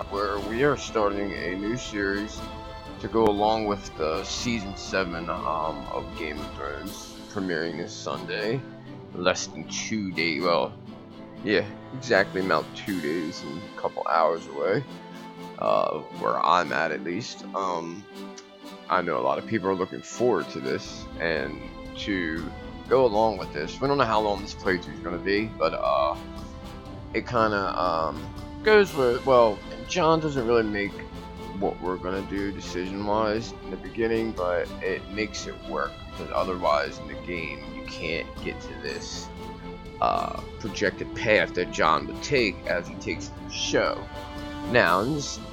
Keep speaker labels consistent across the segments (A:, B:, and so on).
A: where we are starting a new series to go along with the season 7 of Game of Thrones, premiering this Sunday. Less than 2 days. Well, yeah, exactly about 2 days and a couple hours away. Where I'm at least. I know a lot of people are looking forward to this, and to go along with this. We don't know how long this playthrough is going to be, but it kind of goes with, well, Jon doesn't really make what we're going to do decision-wise in the beginning, but it makes it work, because otherwise in the game you can't get to this projected path that Jon would take as he takes the show. Now,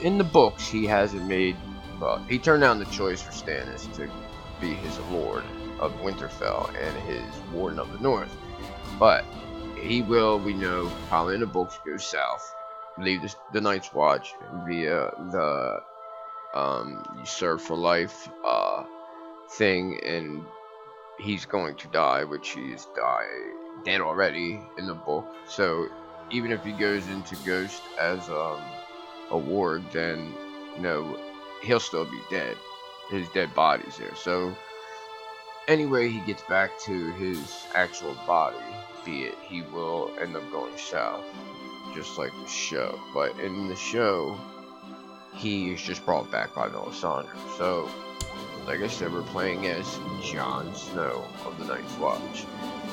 A: in the books, he hasn't made, well, he turned down the choice for Stannis to be his Lord of Winterfell and his Warden of the North, but he will, we know, probably in the books, go south, leave the Night's Watch via the you serve for life thing, and he's going to die, which he's dead already in the book. So even if he goes into Ghost as a ward, then he'll still be dead. His dead body's there. So anyway, he gets back to his actual body, be it he will end up going south, just like the show. But in the show, he is just brought back by Melisandre. So, like I said, we're playing as Jon Snow of the Night's Watch.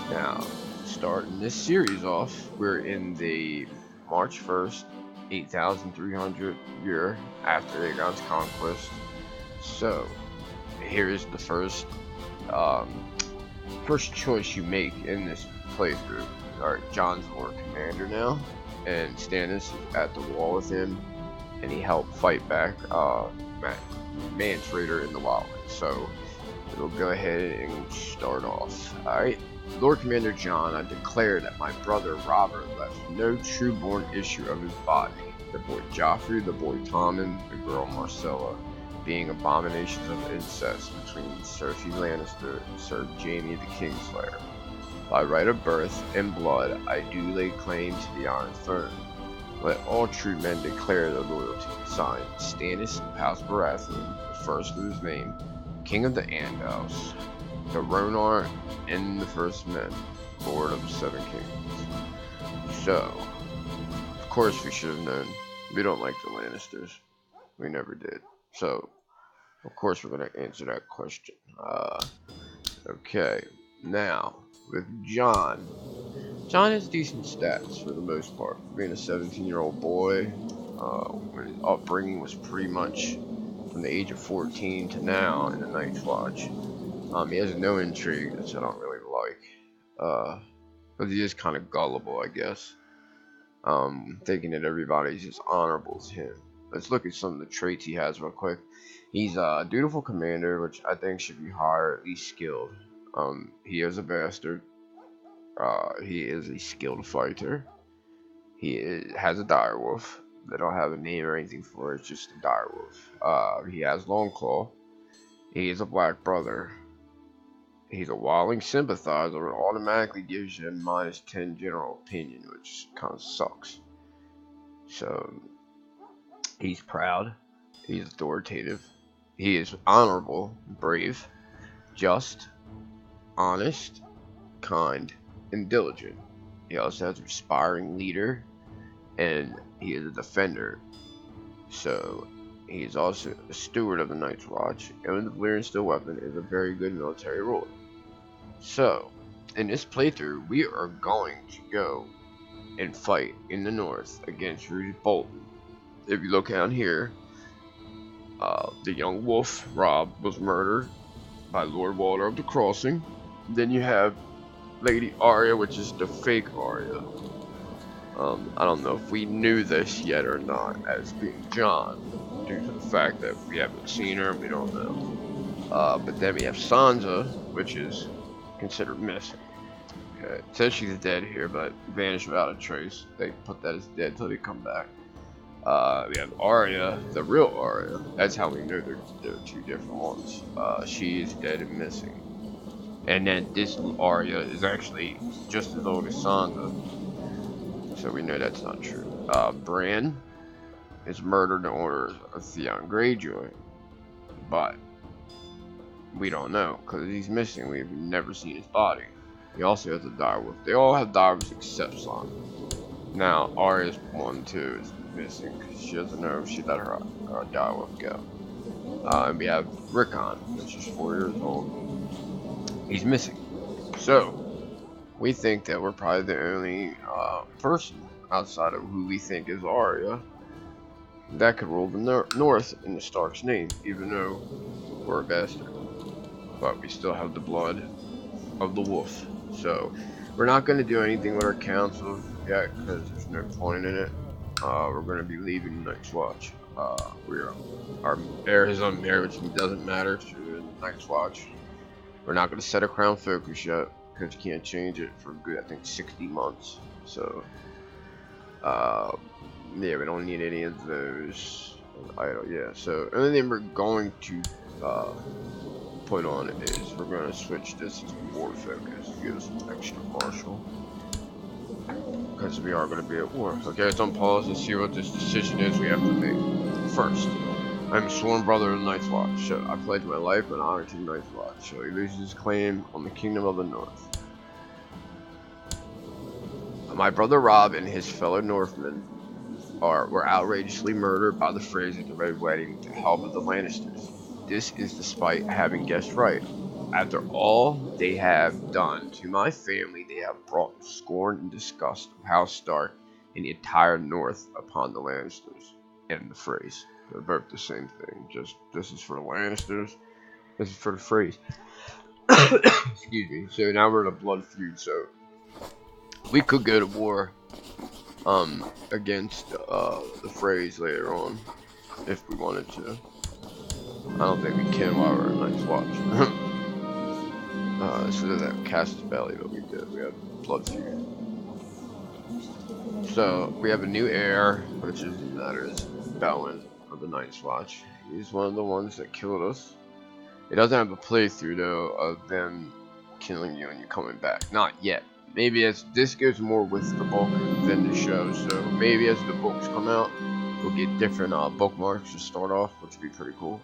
A: Now, starting this series off, we're in the March 1st, 8,300 year after Aegon's conquest. So, here is the first choice you make in this playthrough. Alright, Jon's Lord Commander now, and Stannis is at the wall with him, and he helped fight back Manfreder in the Wildlands. So we'll go ahead and start off. Alright, Lord Commander Jon, I declare that my brother Robert left no true-born issue of his body. The boy Joffrey, the boy Tommen, the girl Marcella, being abominations of incest between Cersei Lannister and Sir Jaime the Kingslayer. By right of birth and blood, I do lay claim to the Iron Throne. Let all true men declare their loyalty. Signed, Stannis House Baratheon, the first of his name, King of the Andals, the Ronar, and the First Men, Lord of the Seven Kingdoms. So, of course we should have known. We don't like the Lannisters. We never did. So, of course we're going to answer that question. Okay, now, with Jon has decent stats for the most part. Being a 17-year-old boy, when his upbringing was pretty much from the age of 14 to now in the Night's Watch. He has no intrigue, which I don't really like. But he is kind of gullible, I guess. Thinking that everybody's as honorable as him. Let's look at some of the traits he has real quick. He's a dutiful commander, which I think should be higher, at least skilled. He is a bastard. He is a skilled fighter. He has a direwolf. They don't have a name or anything for it, it's just a direwolf. He has Longclaw. He is a black brother. He's a wildling sympathizer, it automatically gives you a -10 general opinion, which kind of sucks. So, he's proud. He's authoritative. He is honorable, brave, just, honest, kind, and diligent. He also has an aspiring leader, and he is a defender. So he is also a steward of the Night's Watch, and with the Valyrian steel weapon is a very good military ruler. So in this playthrough, we are going to go and fight in the north against Roose Bolton. If you look down here, the young wolf Robb was murdered by Lord Walder of the Crossing. Then you have Lady Arya, which is the fake Arya. I don't know if we knew this yet or not as being Jon, due to the fact that we haven't seen her and we don't know. But then we have Sansa, which is considered missing. Okay, it says she's dead here, but vanished without a trace. They put that as dead till they come back. We have Arya, the real Arya. That's how we know they're two different ones. She is dead and missing. And then this Arya is actually just as old as Sansa. So we know that's not true. Bran is murdered in order of Theon Greyjoy, but we don't know because he's missing. We've never seen his body. He also has a direwolf. They all have direwolves except Sansa. Now, Arya's one too is missing because she doesn't know if she let her direwolf go. And we have Rickon, which is 4 years old. He's missing. So, we think that we're probably the only person outside of who we think is Arya that could rule the North in the Stark's name, even though we're a bastard. But we still have the blood of the wolf. So, we're not going to do anything with our council yet because there's no point in it. We're going to be leaving Night's Watch. Our heir is unmarried, which doesn't matter to the Night's Watch. We're not going to set a crown focus yet because you can't change it for good, I think, 60 months. So, yeah, we don't need any of those. Yeah, so the only thing we're going to put on is we're going to switch this to war focus. Give us an extra marshal. Because we are going to be at war. Okay, let's unpause and see what this decision is we have to make. First, I am a sworn brother of the Night's Watch, so I pledge my life and honor to the Night's Watch, so he loses his claim on the Kingdom of the North. My brother Robb and his fellow Northmen were outrageously murdered by the Freys at the Red Wedding to help of the Lannisters. This is despite having guessed right. After all they have done to my family, they have brought scorn and disgust of House Stark and the entire North upon the Lannisters and the Freys. They're both the same thing. Just this is for the Lannisters. This is for the Freys. Excuse me. So now we're in a blood feud. So we could go to war against the Freys later on if we wanted to. I don't think we can while we're in Night's Watch. So that Casus Belli, but we did. We have blood feud. So we have a new heir, which is Bowen of the Night's Watch. He's one of the ones that killed us. It doesn't have a playthrough though of them killing you and you coming back. Not yet. Maybe as this goes more with the book than the show. So maybe as the books come out, we'll get different bookmarks to start off, which would be pretty cool.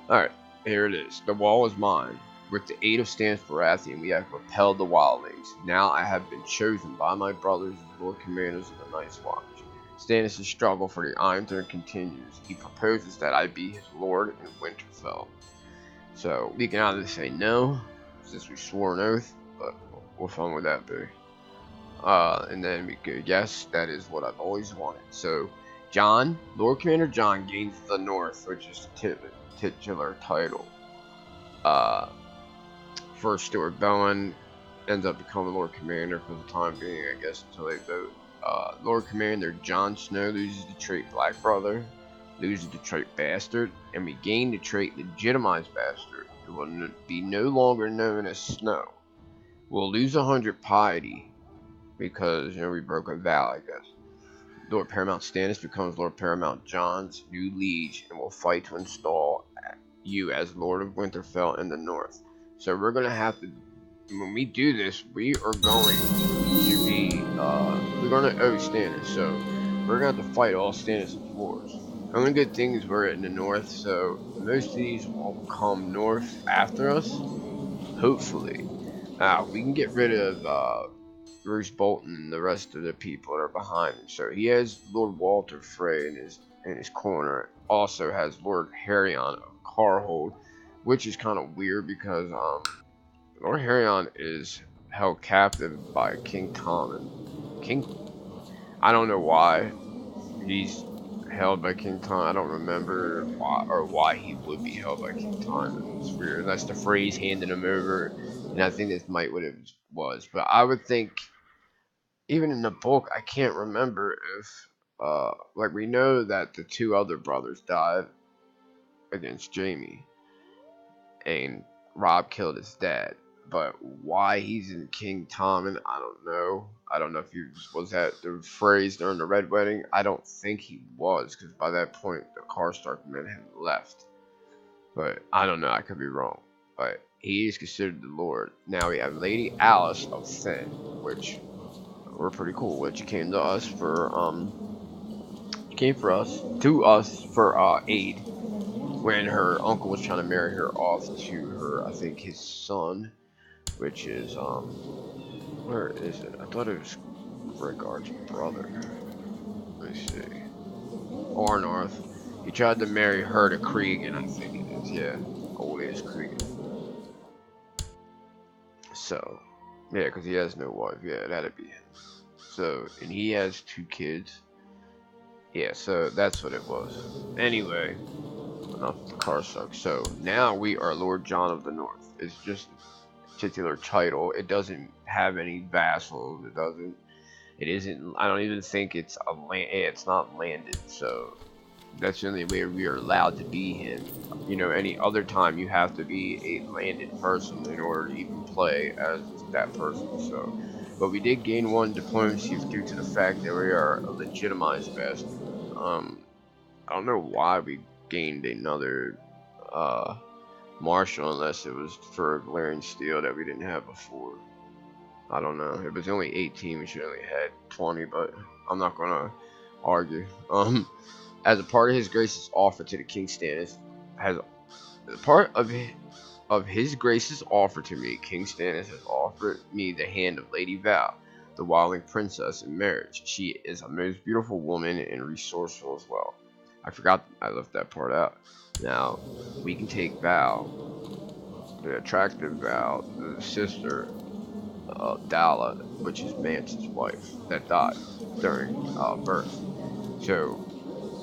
A: All right, here it is. The wall is mine. With the aid of Stannis Baratheon, we have repelled the wildlings. Now I have been chosen by my brothers as Lord Commanders of the Night's Watch. Stannis' struggle for the Iron Throne continues. He proposes that I be his lord in Winterfell. So we can either say no, since we swore an oath, but what fun would that be? And then we go, yes, that is what I've always wanted. So Jon, Lord Commander Jon, gains the North, which is the titular title. First Stuart Bowen ends up becoming Lord Commander for the time being, I guess, until they vote. Lord Commander Jon Snow loses the trait Black Brother, loses the trait Bastard, and we gain the trait Legitimized Bastard. It will be no longer known as Snow. We'll lose 100 piety because, we broke a vow, I guess. Lord Paramount Stannis becomes Lord Paramount Jon's new liege and will fight to install you as Lord of Winterfell in the North. So we're going to have to, when we do this, we are going to be, we're going to owe Stannis. So we're going to have to fight all Stannis' wars. The only good thing is we're in the North, so most of these will come north after us, hopefully. We can get rid of Roose Bolton and the rest of the people that are behind him. So he has Lord Walter Frey in his corner. Also has Lord Harryon of Carhold, which is kind of weird because Lord Harryon is held captive by King Tommen. I don't know why he's held by King Tommen. I don't remember why he would be held by King Tommen. It's weird. Unless the phrase handed him over, and I think this might what it was. But I would think, even in the book, I can't remember if like we know that the two other brothers died against Jaime, and Robb killed his dad. But why he's in King Tommen, I don't know. I don't know if he was at the phrase during the Red Wedding. I don't think he was, because by that point the Karstark men had left. But I don't know. I could be wrong. But he is considered the Lord. Now we have Lady Alice of Thenn, which were pretty cool. Which came to us for came for us, to us for aid when her uncle was trying to marry her off to her, I think his son, which is where is it? I thought it was Rhaegar's brother. Let me see. Arnarth. He tried to marry her to Cregan, I think it is. Yeah, old ass Cregan. So, yeah, because he has no wife. Yeah, that'd be him. So, and he has 2 kids. Yeah, so that's what it was. Anyway, enough of the car sucks. So now we are Lord Jon of the North. It's just a titular title. It doesn't have any vassals. It doesn't. It isn't. I don't even think it's a land. It's not landed. So that's the only way we are allowed to be him. You know, any other time you have to be a landed person in order to even play as that person. So, but we did gain 1 diplomacy due to the fact that we are a legitimized bastard. I don't know why we gained another marshal unless it was for Valerian steel that we didn't have before. I don't know. It was only 18. We should only had 20, but I'm not gonna argue. As a part of his grace's offer to the King Stannis, as a part of his grace's offer to me, King Stannis has offered me the hand of Lady Val, the wildling princess, in marriage. She is a most beautiful woman and resourceful as well. I forgot I left that part out. Now, we can take Val, the attractive Val, the sister of Dalla, which is Mance's wife, that died during birth. So,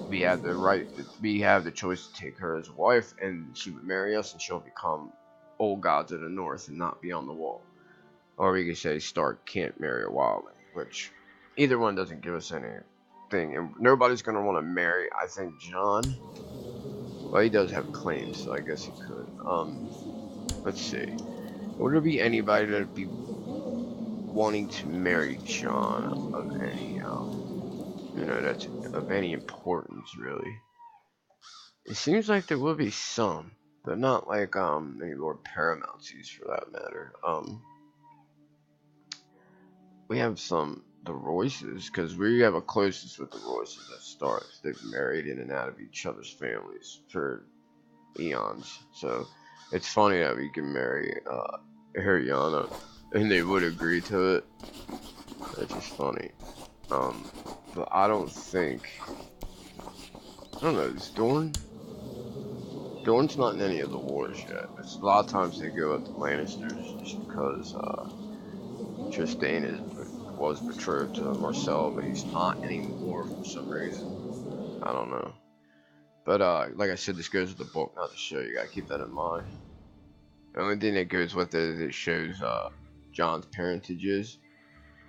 A: we have the right, we have the choice to take her as a wife, and she would marry us, and she'll become old gods of the north and not be on the wall. Or we could say Stark can't marry a wildling, which either one doesn't give us anything, and nobody's gonna want to marry. I think Jon. Well, he does have claims, so I guess he could. Let's see. Would there be anybody that'd be wanting to marry Jon of any, that's of any importance, really? It seems like there will be some, but not like any Lord Paramounties for that matter. We have the Royces, because we have a closeness with the Royces as Starks. They've married in and out of each other's families for eons, so it's funny that we can marry Ariana, and they would agree to it. It's just funny. But I don't know, is Dorne's not in any of the wars yet. It's, a lot of times they go with the Lannisters just because Tristan was betrothed to Marcel, but he's not anymore for some reason. I don't know. But like I said, this goes with the book, not the show. You gotta keep that in mind. The only thing that goes with it is it shows Jon's parentages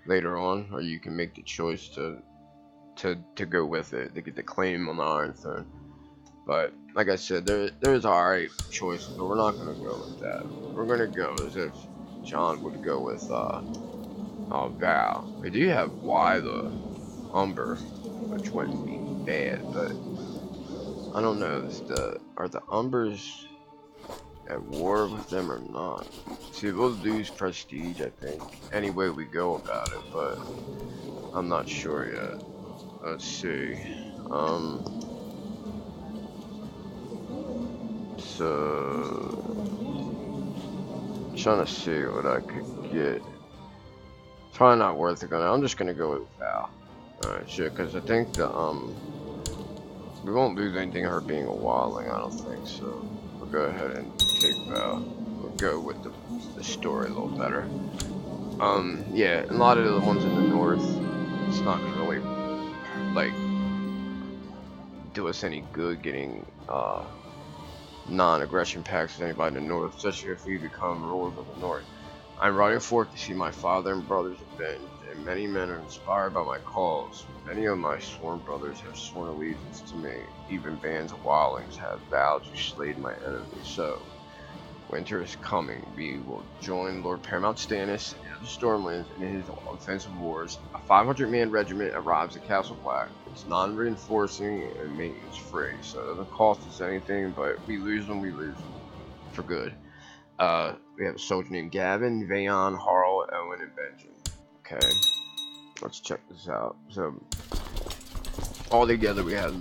A: later on, or you can make the choice to go with it to get the claim on the Iron Throne. But like I said, there's alright choices, but we're not gonna go with that. We're gonna go as if Jon would go with Val. We do have Y the Umber, which wouldn't be bad, but I don't know. Are the Umbers at war with them or not? See, we'll lose prestige, I think, any way we go about it, but I'm not sure yet. Let's see. So I'm trying to see what I could get. Probably not worth it. I'm just gonna go with Val. Alright, sure, because I think the we won't lose anything her being a wildling, I don't think, so we'll go ahead and take Val. We'll go with the story a little better. Yeah, a lot of the ones in the north, it's not gonna really like do us any good getting non-aggression pacts with anybody in the north, especially if we become rulers of the north. I'm riding forth to see my father and brothers avenged, and many men are inspired by my calls. Many of my sworn brothers have sworn allegiance to me. Even bands of wildlings have vowed to slay my enemies. So, winter is coming. We will join Lord Paramount Stannis and the Stormlands in his offensive wars. A 500-man regiment arrives at Castle Black. It's non-reinforcing and maintenance free, so it doesn't cost us anything, but we lose them, for good. We have a soldier named Gavin, Vayon, Harl, Owen, and Benjamin. Okay, let's check this out. So, all together we have,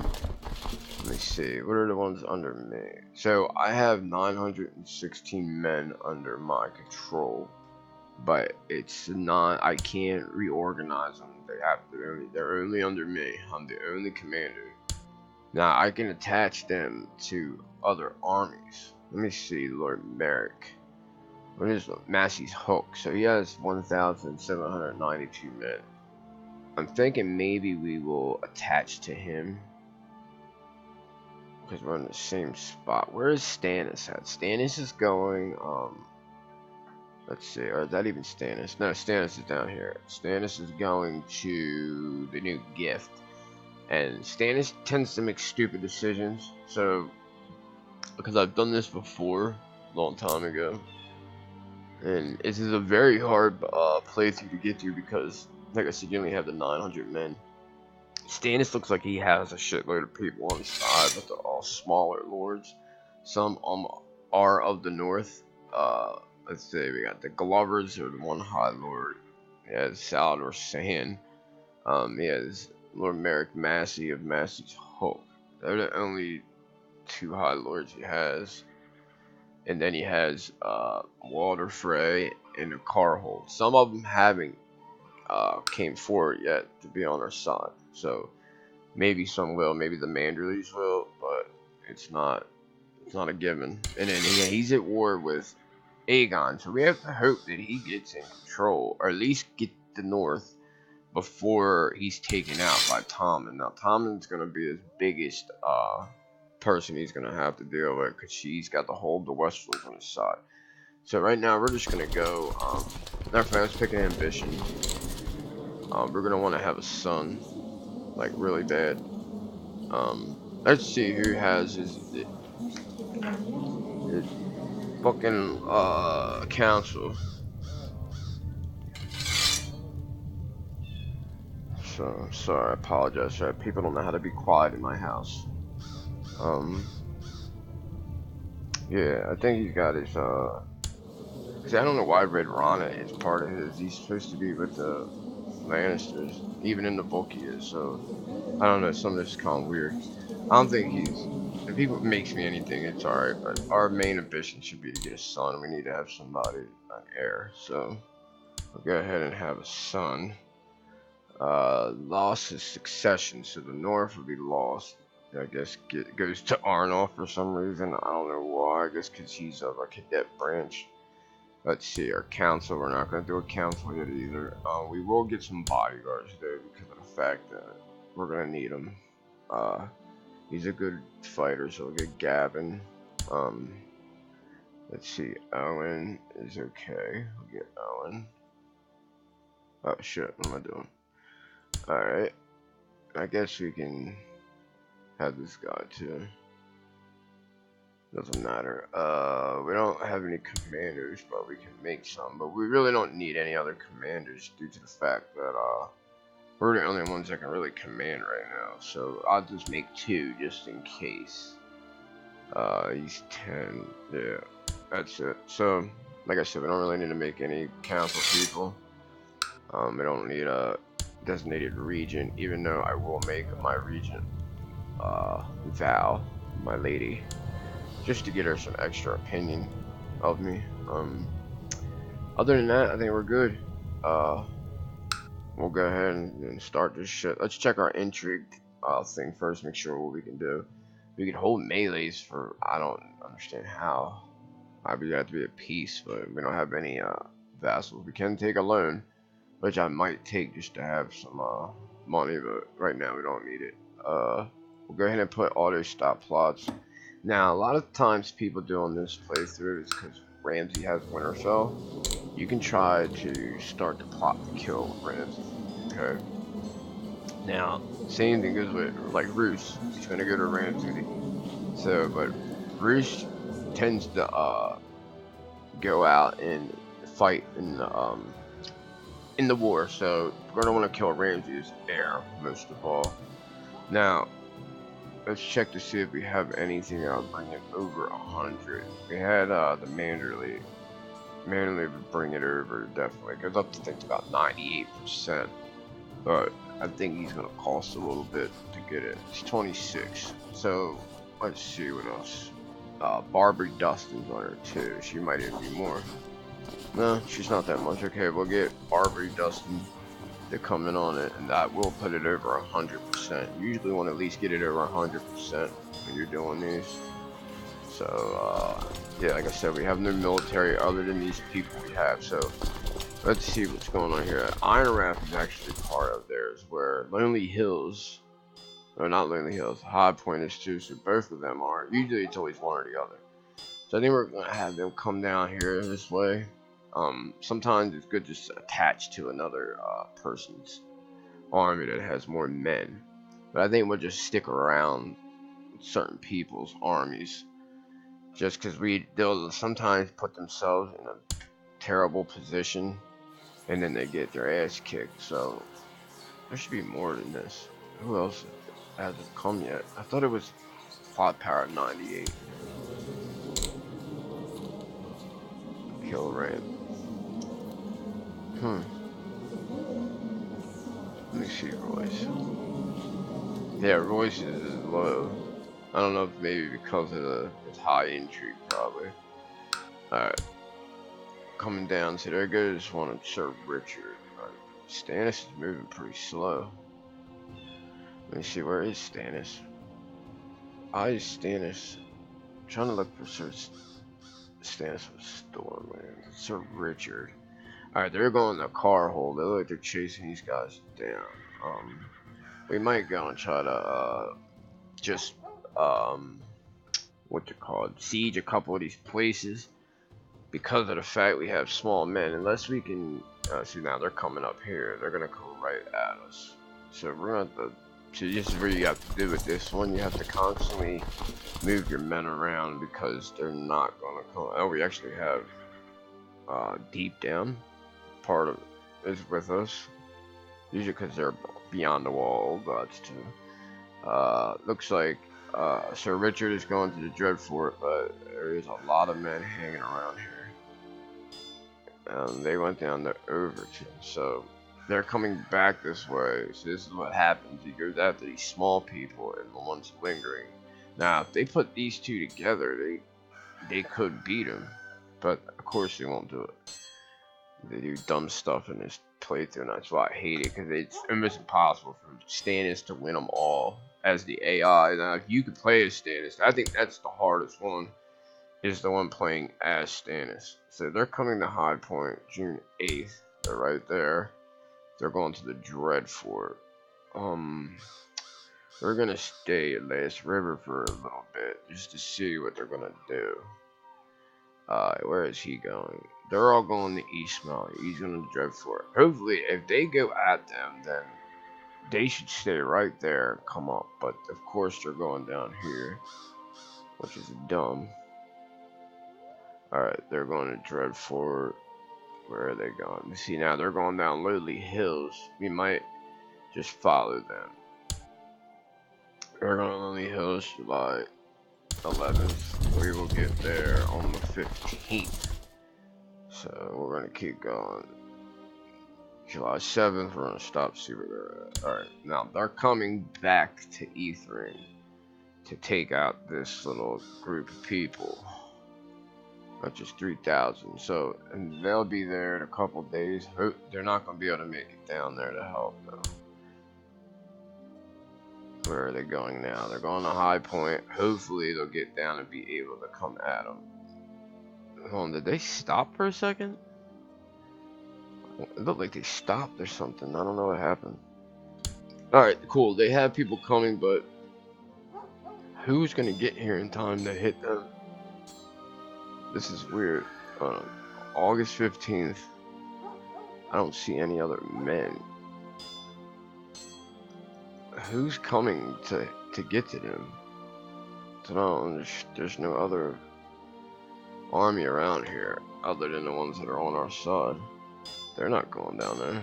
A: let me see, what are the ones under me? So I have 916 men under my control, but it's not, I can't reorganize them. They're only under me. I'm the only commander. Now I can attach them to other armies. Let me see, Lord Merrick. What is Massey's Hook? So he has 1,792 men. I'm thinking maybe we will attach to him because we're in the same spot. Where is Stannis at? Stannis is going, let's see, or is that even Stannis? No, Stannis is down here. Stannis is going to the new gift. And Stannis tends to make stupid decisions. So, because I've done this before, a long time ago. And this is a very hard playthrough to get through because, like I said, you only have the 900 men. Stannis looks like he has a shitload of people on his side, but they're all smaller lords. Some are of the north. Let's see, we got the Glovers, or the one High Lord. He has Salador Sand. He has Lord Merrick Massey of Massey's Hook. They're the only two High Lords he has. And then he has Walder Frey and the Carhold. Some of them haven't came forward yet to be on our side. So maybe some will, maybe the Manderleys will, but it's not a given. And then he's at war with Aegon, so we have to hope that he gets in control, or at least get the north before he's taken out by Tommen. Now Tommen's gonna be his biggest person he's gonna have to deal with, because she's got the whole the Westerls on his side. So right now we're just gonna go. Our family's picking ambition. We're gonna want to have a son, like really bad. Let's see who has his fucking council. So sorry, I apologize. Sorry, people don't know how to be quiet in my house. Yeah, I think he's got his see, I don't know why Red Rana is part of his. He's supposed to be with the Lannisters. Even in the book he is, so I don't know, some of this is kind of weird. I don't think he's, if he makes me anything, it's alright, but our main ambition should be to get a son. We need to have somebody, an heir, so we'll go ahead and have a son. Loss is succession, so the north will be lost. I guess goes to Arnulf for some reason. I don't know why. I guess because he's of a cadet branch. Let's see, our council. We're not going to do a council yet either. We will get some bodyguards though, because of the fact that we're going to need them. He's a good fighter, so we'll get Gavin. Let's see, Owen is okay. We'll get Owen. Oh shit, what am I doing? Alright, I guess we can have this guy too. Doesn't matter. We don't have any commanders, but we can make some. But we really don't need any other commanders due to the fact that we're the only ones that can really command right now. So I'll just make 2 just in case. He's 10. Yeah, that's it. So, like I said, we don't really need to make any council people. We don't need a designated regent, even though I will make my regent Val, my lady, just to get her some extra opinion of me. Other than that, I think we're good. We'll go ahead and start this shit. Let's check our intrigue thing first, make sure what we can do. We can hold melees for, I don't understand how. We have to be at peace, but we don't have any vassals. We can take a loan, which I might take just to have some money, but right now we don't need it. We'll go ahead and put auto stop plots. Now, a lot of times people do on this playthrough is because Ramsay has Winterfell. You can try to start the plot to kill Ramsay. Okay. Now, same thing goes with like Roose. He's gonna go to Ramsay. So, but Roose tends to go out and fight in the war. So we're gonna want to kill Ramsay's heir most of all. Now, let's check to see if we have anything that'll bring it over 100. We had the Manderley. Manderley would bring it over definitely. It goes up to think about 98%. But I think he's gonna cost a little bit to get it. It's 26. So let's see what else. Barbary Dustin's on her too. She might even be more. No, she's not that much. Okay, we'll get Barbary Dustin to come in on it, and that will put it over 100%. You usually want to at least get it over 100% when you're doing these. So yeah, like I said, we have no military other than these people we have. So let's see what's going on here. Iron Raft is actually part of theirs, where Lonely Hills, or not Lonely Hills, High Point is too. So both of them are. Usually it's always one or the other. So I think we're gonna have them come down here this way. Sometimes it's good just to attach to another person's army that has more men. But I think we'll just stick around certain people's armies. Just because they'll sometimes put themselves in a terrible position. And then they get their ass kicked. So there should be more than this. Who else hasn't come yet? I thought it was plot power 98. Kill ramp. Let me see Royce. Yeah, Royce is low. I don't know if maybe because of his high intrigue, probably. Alright. Coming down, so there goes one of Sir Richard. Stannis is moving pretty slow. Let me see, where is Stannis? Is Stannis? I'm trying to look for Stannis with Stormland. Sir Richard. Alright, they're going to Carhold. They look like they're chasing these guys down. We might go and try to just what you call it, siege a couple of these places because of the fact we have small men. Unless we can see, now they're coming up here. They're gonna come right at us. So we're gonna have to. So this is what you have to do with this one. You have to constantly move your men around because they're not gonna come. Oh, we actually have deep down part of it is with us. Usually because they're beyond the wall. Gods too. Looks like Sir Richard is going to the Dreadfort, but there is a lot of men hanging around here. They went down to Overton, so they're coming back this way. So this is what happens. He goes after these small people and the ones lingering. Now, if they put these two together, they could beat him, but of course they won't do it. They do dumb stuff in this playthrough, and that's why I hate it, because it's almost impossible for Stannis to win them all as the AI. Now, if you could play as Stannis, I think that's the hardest one, is the one playing as Stannis. So they're coming to High Point June 8th. They're right there. They're going to the Dreadfort. We're gonna stay at Last River for a little bit just to see what they're gonna do. Where is he going? They're all going to Eastmount. He's going to Dreadfort. Hopefully, if they go at them, then they should stay right there and come up. But of course, they're going down here, which is dumb. Alright, they're going to Dreadfort. Where are they going? You see, now they're going down Lonely Hills. We might just follow them. They're going to Lonely Hills July 11th. We will get there on the 15th. So we're going to keep going. July 7th, we're going to stop, see where they're at. Alright, now they're coming back to Ethring to take out this little group of people. Not just 3,000. So, and they'll be there in a couple days. They're not going to be able to make it down there to help, though. Where are they going now? They're going to High Point. Hopefully, they'll get down and be able to come at them. Hold on, did they stop for a second? It looked like they stopped or something. I don't know what happened. Alright, cool. They have people coming, but who's going to get here in time to hit them? This is weird. August 15th. I don't see any other men. Who's coming to get to them? So there's no other army around here other than the ones that are on our side. They're not going down there.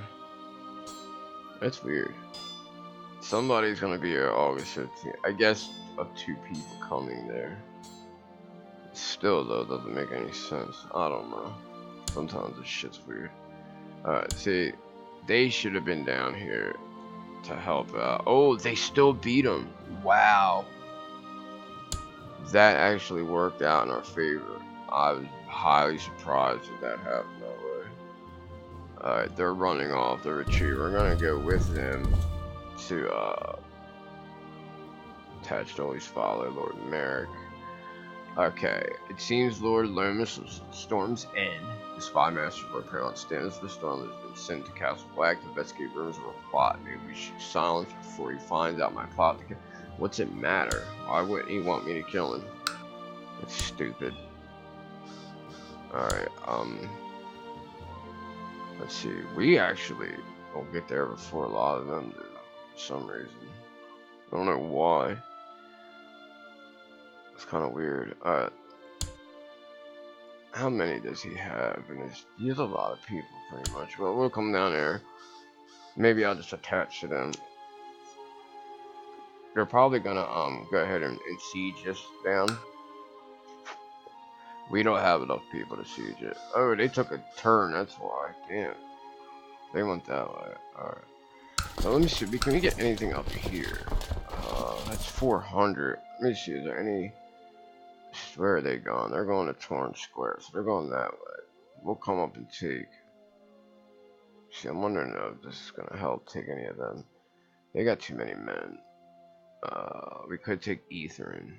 A: That's weird. Somebody's gonna be here August 15th. I guess of 2 people coming there. Still though, doesn't make any sense. I don't know. Sometimes this shit's weird. Alright, see, they should have been down here to help out. Oh, they still beat them. Wow. That actually worked out in our favor. I was highly surprised that happened that way. Alright, they're running off the retreat. We're gonna go with them to attach to always follow Lord Merrick. Okay, it seems Lord Lomas of Storm's End, the spy master for Paramount Stannis the Storm, has been sent to Castle Black to investigate rumors of a plot. Maybe we should silence before he finds out my plot. What's it matter? Why wouldn't he want me to kill him? That's stupid. Alright, let's see. We actually will get there before a lot of them do, for some reason. I don't know why. It's kind of weird. How many does he have? And he has a lot of people, pretty much. Well, we'll come down there. Maybe I'll just attach to them. They're probably gonna go ahead and siege us down. We don't have enough people to siege it. Oh, they took a turn. That's why. Damn. They went that way. All right. Now let me see. Can we get anything up here? That's 400. Let me see. Is there any? Where are they going? They're going to Torn Square, so they're going that way. We'll come up and take. See, I'm wondering if this is gonna help take any of them. They got too many men. We could take Etherin,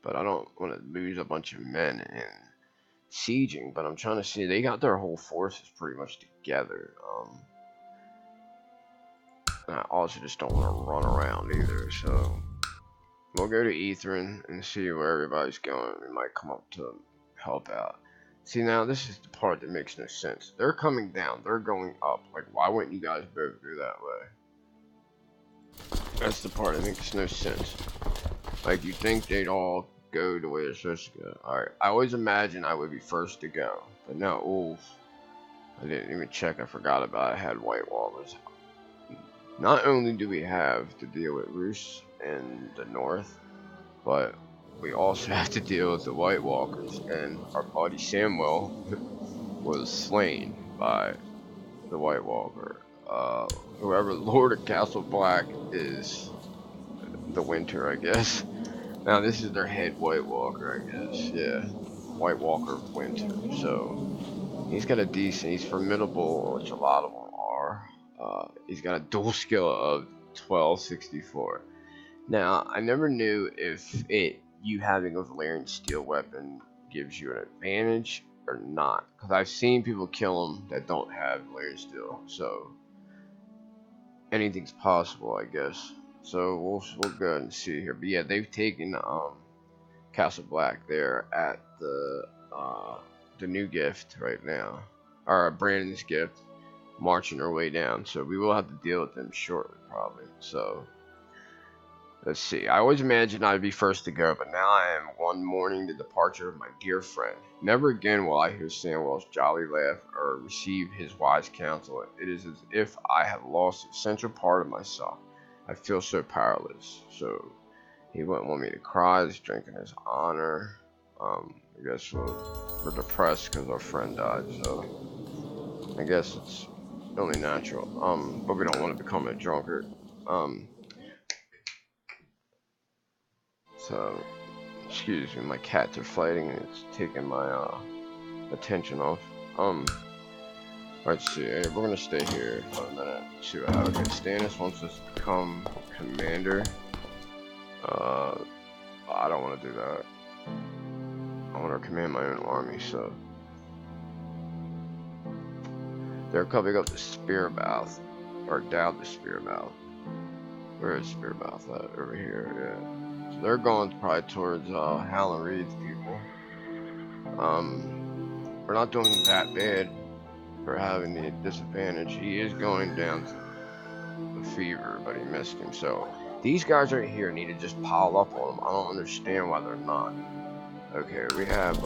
A: but I don't want to lose a bunch of men in sieging. But I'm trying to see. They got their whole forces pretty much together. I also just don't want to run around either, so. We'll go to Etherin and see where everybody's going. We might come up to help out. See, now this is the part that makes no sense. They're coming down. They're going up. Like, why wouldn't you guys both go that way? That's the part that makes no sense. Like, you think they'd all go the way they're supposed to go. Alright, I always imagined I would be first to go. But no, I didn't even check. I forgot about it. I had White Walkers. Not only do we have to deal with Roose in the north, but we also have to deal with the White Walkers, and our buddy Samwell was slain by the White Walker. Whoever Lord of Castle Black is, the Winter, I guess. Now this is their head White Walker, I guess. Yeah, White Walker Winter. So he's got a decent, he's formidable, which a lot of them are. He's got a dual skill of 1264. Now, I never knew if you having a Valyrian steel weapon gives you an advantage or not, because I've seen people kill them that don't have Valyrian steel. So anything's possible, I guess. So we'll go ahead and see here. But yeah, they've taken Castle Black there at the new gift right now, or Brandon's gift, marching our way down. So we will have to deal with them shortly, probably. So. Let's see, I always imagined I'd be first to go, but now I am one mourning the departure of my dear friend. Never again will I hear Samwell's jolly laugh or receive his wise counsel. It is as if I have lost a central part of myself. I feel so powerless. So, he wouldn't want me to cry. He's drinking his honor. I guess we're depressed because our friend died, so I guess it's only natural. But we don't want to become a drunkard. So, excuse me, my cats are fighting and it's taking my attention off. Let's see, we're gonna stay here for a minute. See what happens. Okay, Stannis wants us to become commander. I don't want to do that. I want to command my own army, so. They're coming up the Spearmouth, or down the Spearmouth. Where is Spearmouth at? Over here, yeah. So they're going probably towards Howland Reed's people. We're not doing that bad for having the disadvantage. He is going down to the fever, but he missed him. So these guys right here need to just pile up on him. I don't understand why they're not. Okay, we have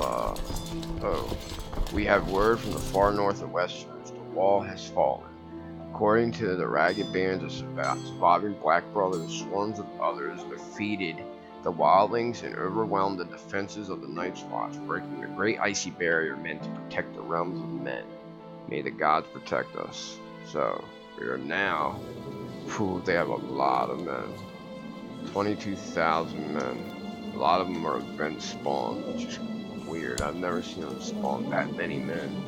A: we have word from the far north of Westeros. The wall has fallen. According to the ragged bands of surviving Black Brothers, swarms of others defeated the wildlings and overwhelmed the defenses of the Night's Watch, breaking the great icy barrier meant to protect the realms of men. May the gods protect us. So, atmosphere. Now, phew, they have a lot of men. 22,000 men. A lot of them are event spawn, which is weird. I've never seen them spawn that many men.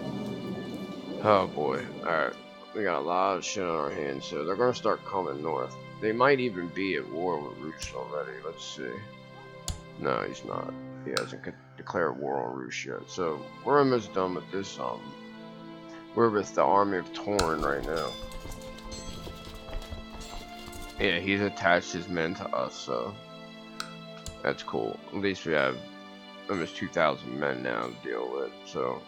A: Oh boy. Alright. We got a lot of shit on our hands, so they're gonna start coming north. They might even be at war with Roosh already. Let's see. No, he's not. He hasn't declared war on Roosh yet. So we're almost done with this. We're with the army of Torn right now. Yeah, he's attached his men to us, so that's cool. At least we have almost 2,000 men now to deal with. So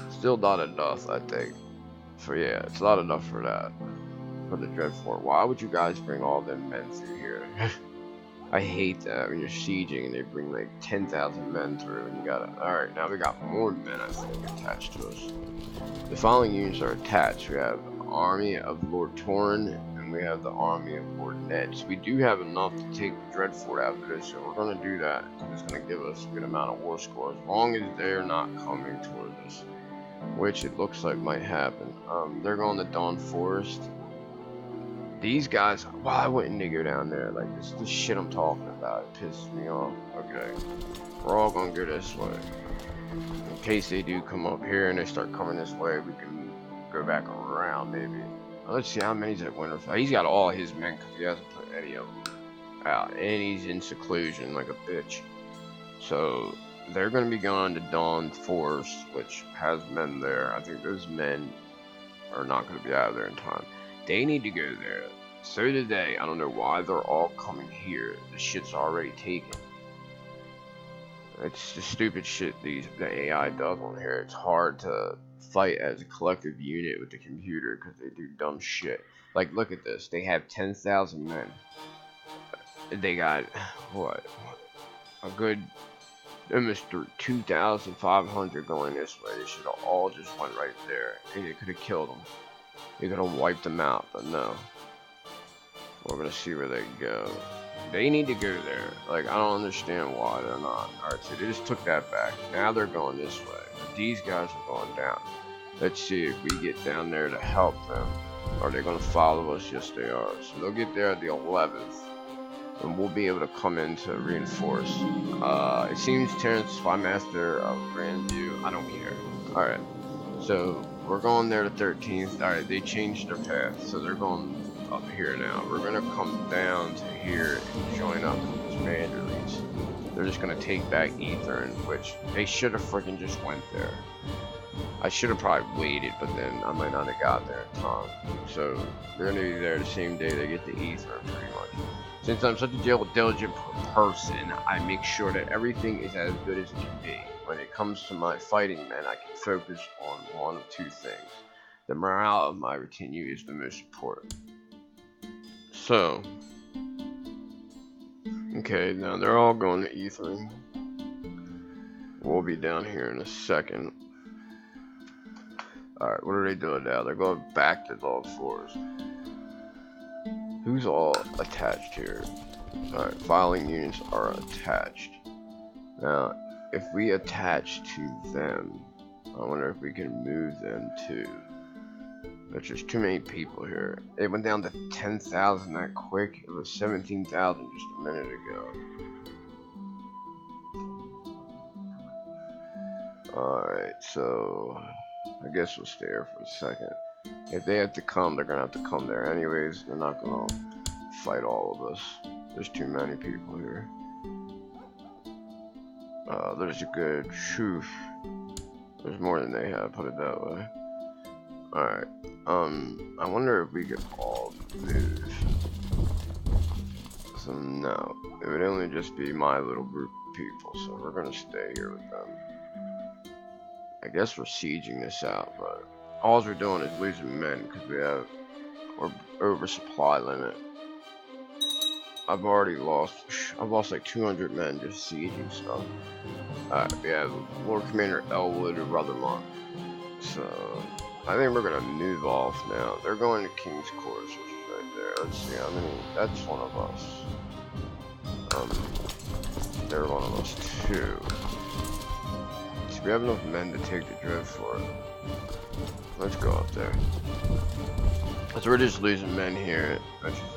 A: still not enough, I think. So yeah, it's not enough for that. For the Dreadfort. Why would you guys bring all them men through here? I hate that when you're sieging and they bring like 10,000 men through and you gotta... Alright, now we got more men, I think, attached to us. The following units are attached. We have the army of Lord Torn and we have the army of Lord Ned. So we do have enough to take the Dreadfort after this, so we're gonna do that. It's gonna give us a good amount of war score as long as they're not coming towards us, which it looks like might happen. They're going to Dawn Forest. These guys, why wouldn't they go down there? Like, this is the shit I'm talking about. It pisses me off. Okay, we're all gonna go this way. In case they do come up here and they start coming this way, we can go back around, maybe. Let's see how many's at Winterfell. He's got all his men because he hasn't put any of them out. And he's in seclusion like a bitch. So, they're gonna be going to Dawn Forest, which has men there. I think those men are not gonna be out of there in time. They need to go there. So do they. I don't know why they're all coming here. The shit's already taken. It's the stupid shit the AI does on here. It's hard to fight as a collective unit with the computer because they do dumb shit. Like, look at this. They have 10,000 men. They got, what? A good almost 2,500 going this way. They should have all just went right there. And it could have killed them. You're gonna wipe them out, but no. We're gonna see where they go. They need to go there. Like, I don't understand why they're not. Alright, so they just took that back. Now they're going this way. But these guys are going down. Let's see if we get down there to help them. Are they gonna follow us? Yes, they are. So they'll get there at the 11th. And we'll be able to come in to reinforce. It seems Terrence Spymaster of Grandview. I don't care. Alright. So we're going there the 13th. Alright, they changed their path, so they're going up here now. We're gonna come down to here and join up with this Mandarins. They're just gonna take back Ethern, which they should have freaking just went there. I should have probably waited, but then I might not have got there in time. So they're gonna be there the same day they get to Ethern, pretty much. Since I'm such a diligent person, I make sure that everything is as good as it can be. When it comes to my fighting men, I can focus on one of two things. The morale of my retinue is the most important. So, okay, now they're all going to Ethern. We'll be down here in a second. Alright, what are they doing now? They're going back to Dawn Forest. Who's all attached here? Alright, filing units are attached. Now, if we attach to them, I wonder if we can move them too. There's just too many people here. It went down to 10,000 that quick. It was 17,000 just a minute ago. Alright, so I guess we'll stay here for a second. If they have to come, they're gonna have to come there anyways. They're not gonna fight all of us. There's too many people here. There's a good shoof. There's more than they have, put it that way. Alright, I wonder if we could all move. So no, it would only just be my little group of people, so we're gonna stay here with them. I guess we're sieging this out, but all we're doing is losing men because we're over supply limit. I've lost like 200 men just sieging stuff. We have Lord Commander Elwood of Ruthermont. So I think we're gonna move off now. They're going to King's Court, which is right there. Let's see how many. That's one of us. They're one of us too. So we have enough men to take the drift for it. Let's go up there. So we're just losing men here. That's just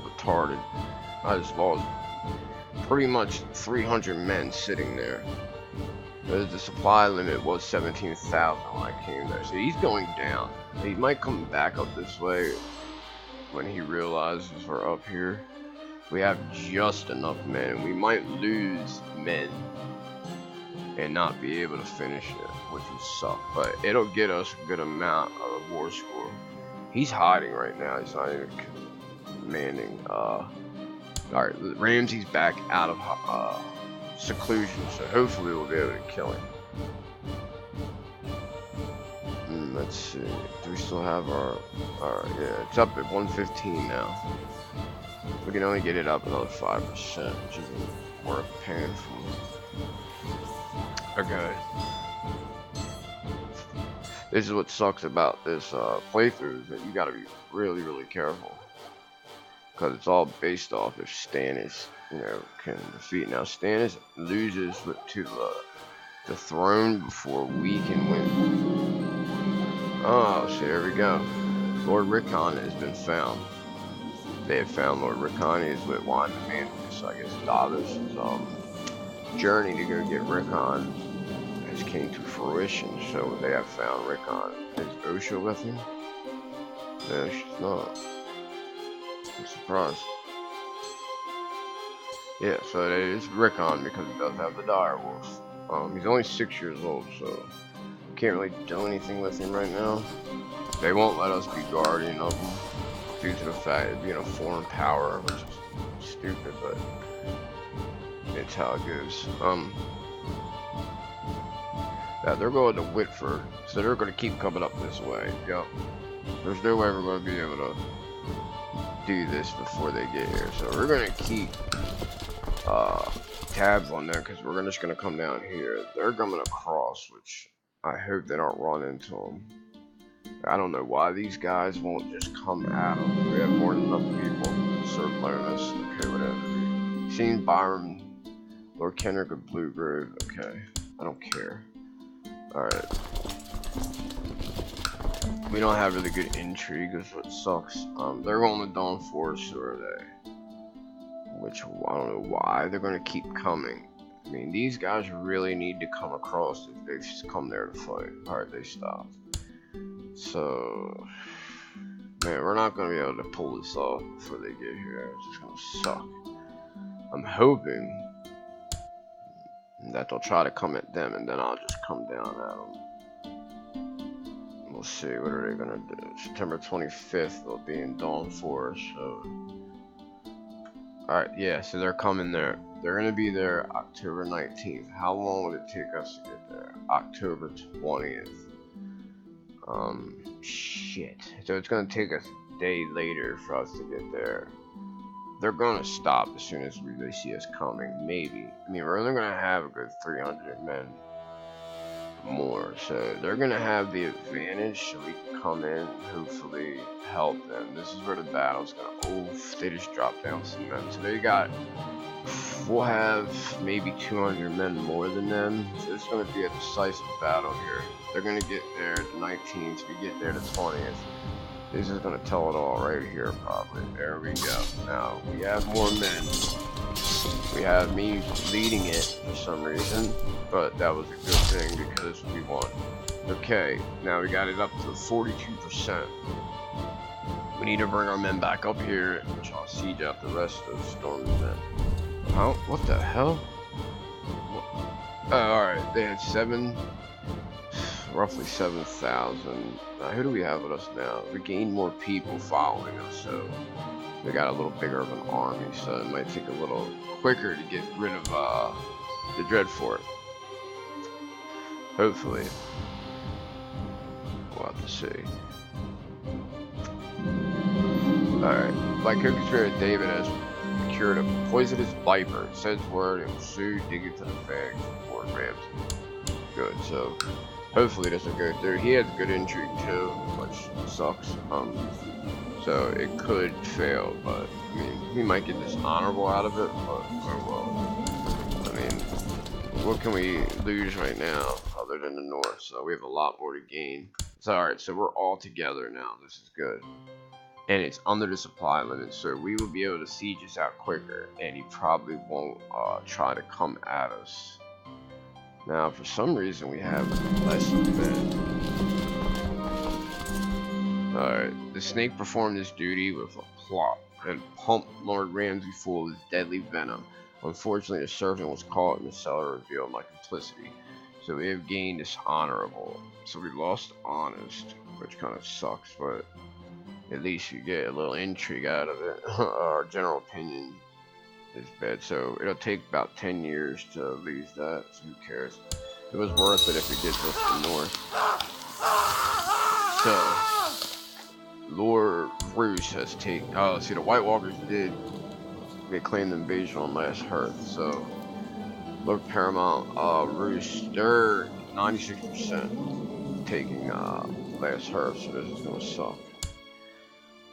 A: retarded. I just lost pretty much 300 men sitting there. The supply limit was 17,000 when I came there. So he's going down. He might come back up this way when he realizes we're up here. We have just enough men. We might lose men and not be able to finish it, which would suck. But it'll get us a good amount of the war score. He's hiding right now. He's not even commanding. Alright, Ramsay's back out of seclusion, so hopefully we'll be able to kill him. Let's see. Do we still have our... Alright, yeah, it's up at 115 now. We can only get it up another 5%, which isn't worth paying for. Okay. This is what sucks about this playthrough, is that you gotta be really, really careful. Because it's all based off if Stannis, can defeat. Now, Stannis loses to the throne before we can win. Oh, so there we go. Lord Rickon has been found. They have found Lord Rickon. He is with Wine the Man. So I guess Davos' journey to go get Rickon has came to fruition. So they have found Rickon. Is Osha with him? No, she's not. I'm surprised. Yeah, so it is Rickon because he does have the direwolf. He's only 6 years old, so can't really do anything with him right now. They won't let us be guardian of him due to the fact of being a foreign power, which is stupid, but it's how it goes. Yeah, they're going to Whitford, so they're going to keep coming up this way. Yep. There's no way we're going to be able to do this before they get here, so we're going to keep tabs on them because we're just going to come down here. They're coming across, which I hope they don't run into them. I don't know why these guys won't just come at them. We have more than enough people circling us. Okay, whatever. Seen Byron, Lord Kenrick of Blue Grove. Okay, I don't care. Alright. We don't have really good intrigue, is what sucks. They're on the Dawn Force, or are they? Which, I don't know why. They're going to keep coming. I mean, these guys really need to come across if they've come there to fight. Alright, they stopped. So, man, we're not going to be able to pull this off before they get here. It's just going to suck. I'm hoping that they'll try to come at them, and then I'll just come down at them. We'll see. What are they going to do? September 25th, they'll be in Dawn Forest. So, alright, yeah, so they're coming there. They're going to be there October 19th. How long would it take us to get there? October 20th. Shit. So it's going to take us a day later for us to get there. They're going to stop as soon as they see us coming. Maybe. I mean, we're only going to have a good 300 men more. So they're going to have the advantage so we can come in and hopefully help them. This is where the battle's going to... Oof, they just dropped down some men. So they got... We'll have maybe 200 men more than them. So it's going to be a decisive battle here. They're going to get there the 19th. We get there the 20th. This is going to tell it all right here, probably. There we go. Now, we have more men. We have me leading it for some reason. But that was a good thing because we won. Okay, now we got it up to 42%. We need to bring our men back up here and try to siege out the rest of Storm's men. Oh, what the hell? Alright, they had roughly 7,000. Now, who do we have with us now? We gained more people following us, so they got a little bigger of an army, so it might take a little quicker to get rid of the Dreadfort. Hopefully. We'll have to see. Alright, by Cookie Spirit, David has cured a poisonous viper. It says word and will soon dig into the fangs of Lord Ramsay. Good, so hopefully this will go through. He has good intrigue too, which sucks. So it could fail, but I mean, we might get this honorable out of it, but oh well. I mean, what can we lose right now? other than the north, so we have a lot more to gain. So alright, so we're all together now. This is good. And it's under the supply limit, so we will be able to siege this out quicker, and he probably won't try to come at us. Now, for some reason, we have less men. Alright, the snake performed this duty with a plot and pumped Lord Ramsay full of his deadly venom. Unfortunately, the servant was caught in the cellar, revealed my complicity. So we have gained dishonorable. So we lost honest, which kind of sucks, but at least you get a little intrigue out of it. Our general opinion is bad, so it'll take about 10 years to lose that, so who cares. It was worth it if it gets us to north. So, Lord Roose has taken... Oh, see, the White Walkers did... They claimed invasion on last hearth, so... Lord Paramount, Roose, they're 96% taking last hearth, so this is gonna suck.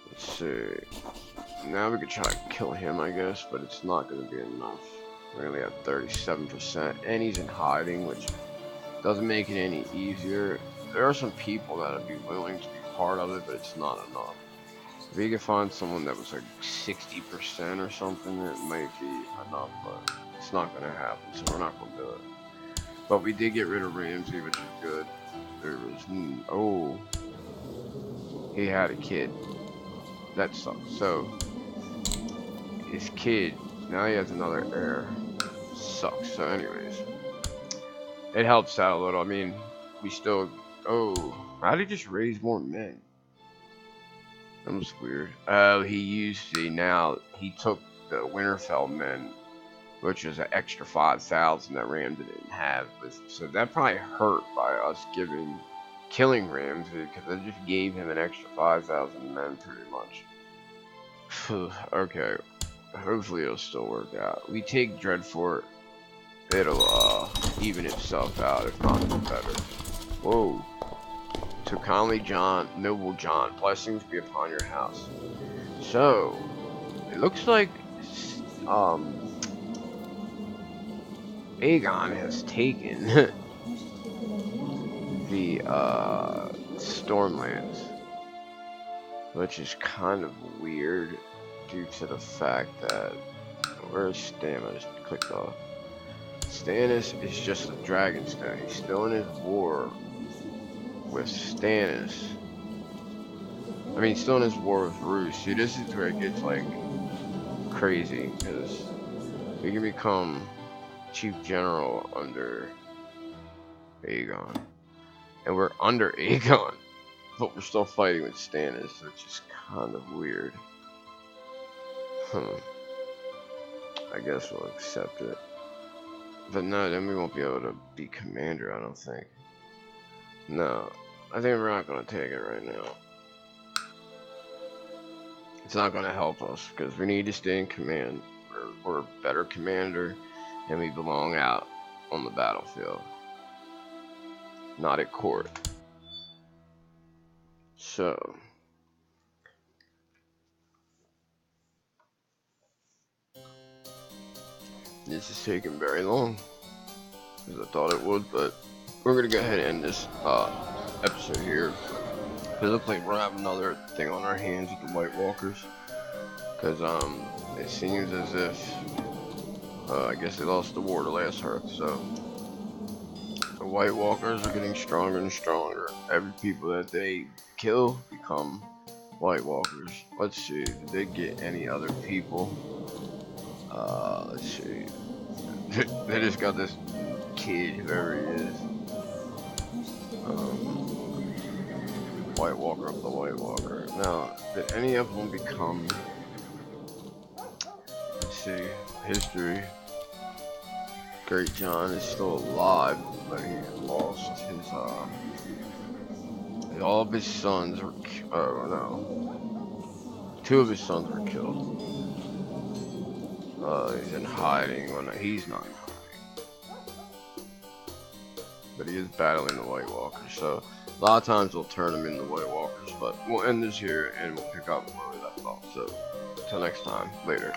A: Let's see. Now we could try to kill him, I guess, but it's not going to be enough. We're only at 37%, and he's in hiding, which doesn't make it any easier. There are some people that would be willing to be part of it, but it's not enough. If we could find someone that was like 60% or something, it might be enough, but it's not going to happen, so we're not going to do it. But we did get rid of Ramsay, which is good. There was... Oh. He had a kid. That sucks. So... His kid, now he has another heir. Sucks. So anyways, it helps out a little. I mean, we still... Oh, how did he just raise more men? That was weird. Oh, he used the... Now, he took the Winterfell men, which was an extra 5,000 that Ramsay didn't have. So that probably hurt by us killing Ramsay, because I just gave him an extra 5,000 men pretty much. Okay. Hopefully it'll still work out. We take Dreadfort, it'll even itself out, if not better. Whoa. So kindly John, noble John, blessings be upon your house. So it looks like Aegon has taken the Stormlands, which is kind of weird. Due to the fact that where's Stan? I just clicked off. Stannis is just a Dragonstone. He's still in his war with Stannis. I mean, still in his war with Roose. See, this is where it gets like crazy, because we can become Chief General under Aegon, and we're under Aegon, but we're still fighting with Stannis, which is kind of weird. I guess we'll accept it. But no, then we won't be able to be commander, I don't think. No, I think we're not going to take it right now. It's not going to help us, because we need to stay in command. We're a better commander, and we belong out on the battlefield, not at court. So... This is taking very long, as I thought it would, but we're going to go ahead and end this episode here. It looks like we're going to have another thing on our hands with the White Walkers, because it seems as if, I guess they lost the war to last hearth, so the White Walkers are getting stronger and stronger. Every people that they kill become White Walkers. Let's see, did they get any other people? Let's see. They just got this kid, whoever he is. White Walker of the White Walker. Now, did any of them become... Let's see. History. Great John is still alive, but he lost his, all of his sons were... Oh, no. 2 of his sons were killed. He's in hiding when he's not in hiding. But he is battling the White Walkers, so a lot of times we'll turn him into White Walkers, but we'll end this here and we'll pick up where we left off. So, until next time, later.